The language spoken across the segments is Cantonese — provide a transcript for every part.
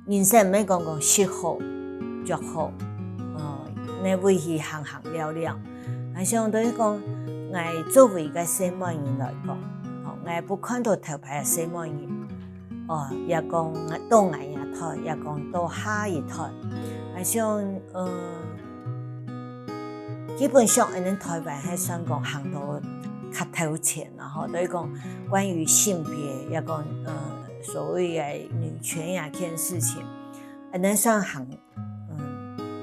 人生免讲适好、绝好，那为去行行了了。相对讲，我作为一个西门人来讲，我不看到头牌的西门人，也讲到我一台，也讲到下一台，基本上咱台湾还算讲行到较头前啦，所以讲关于性别，也讲所谓的女权呀，件事情，咱算行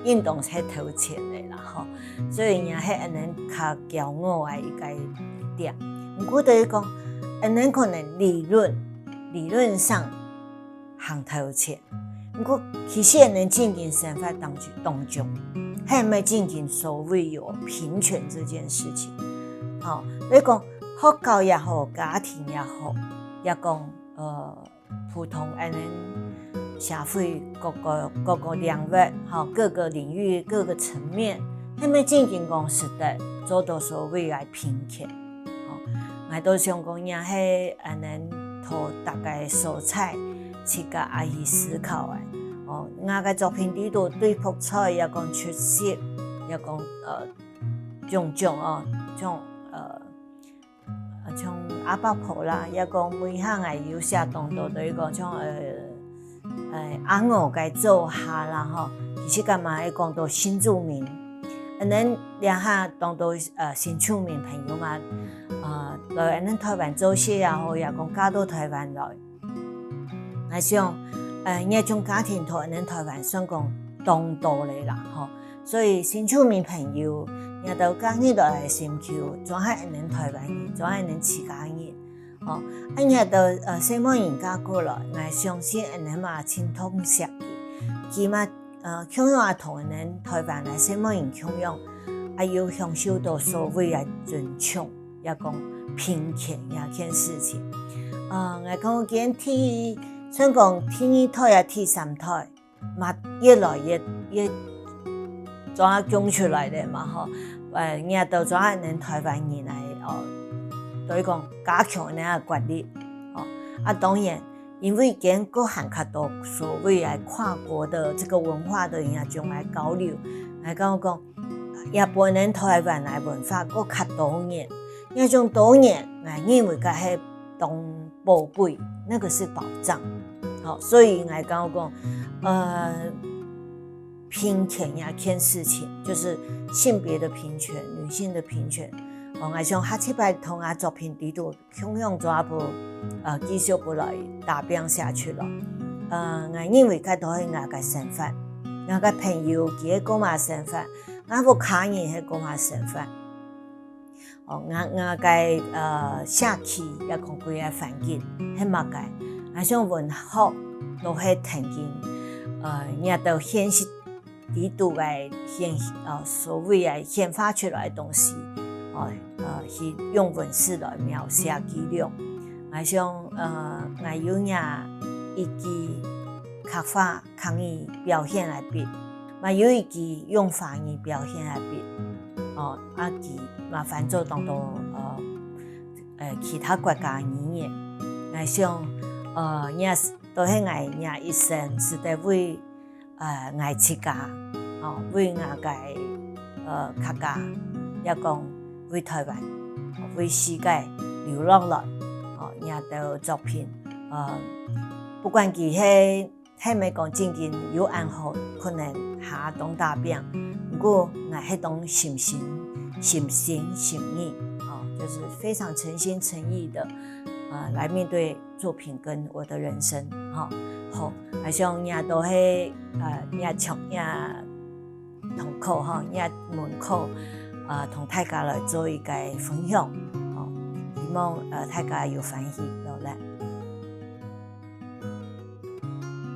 运动才头前的啦，所以也系咱较骄傲的一个点。不过就是讲，咱可能理论上行头前，不过其实咱进行生活当中，还没进行所谓有平权这件事情。所以讲学校也好，家庭也好，也讲普通咱社会各个领域，各个领域各个层面，还没进行讲实在做到所谓的平权。我都想讲也是咱图大概素材去甲阿姨思考的。我个作品里头对朴彩也讲出色，也讲像阿伯婆啦，也讲每项个有写当到对讲像阿五该做下啦其实干嘛会讲到新住民，咱两下当到新住民朋友嘛，来咱台湾做事也好，也讲嫁到台湾来，我想那种家庭图咱台湾算讲当多的啦所以新住民朋友也都讲起来寻求，怎样咱台湾人，怎样咱自家人，也都西门人家过来，我相信咱嘛精通设计，起码享用也同咱台湾的西门人享用，也有享受到所谓的尊重，也讲平权这件事情。我讲今天虽讲天一台也天三台，嘛越来越怎样讲出来的嘛也都怎样咱台湾人来就是讲加强咱的管理当然，因为今各行较多所谓的跨国的这个文化的人种来交流，来讲也陪咱台湾的文化搁较多年，那种多年我认为个系当宝贝，那个是保障。所以我讲平权这件事情，就是性别的平权、女性的平权。我想下次摆同作品里头享用怎样继续不来达标下去了。我认为佢都是我嘅身份，我嘅朋友佢係咁嘅身份，我個客人係咁嘅身份。我嘅社區也講幾個環境係乜嘅，我想文學都係曾經也都顯示里頭嘅所謂嘅顯化出來嘅東西。去用文字來描寫記錄，我想我有一支刻畫抗議表現來比，我有一支用法語表現來比，支麻煩做當到其他國家語言，我想也都係我一生是在為我自家，為我嘅客家也講。為台灣、為世界流浪來，也都作品，不管佢係咪講正經有安好，可能下當大病，不過我係當心心意，就是非常誠心誠意的，來面對作品跟我的人生，好，我想也都係也從也同口也門口。同大家來做一個分享，希望大家有歡喜。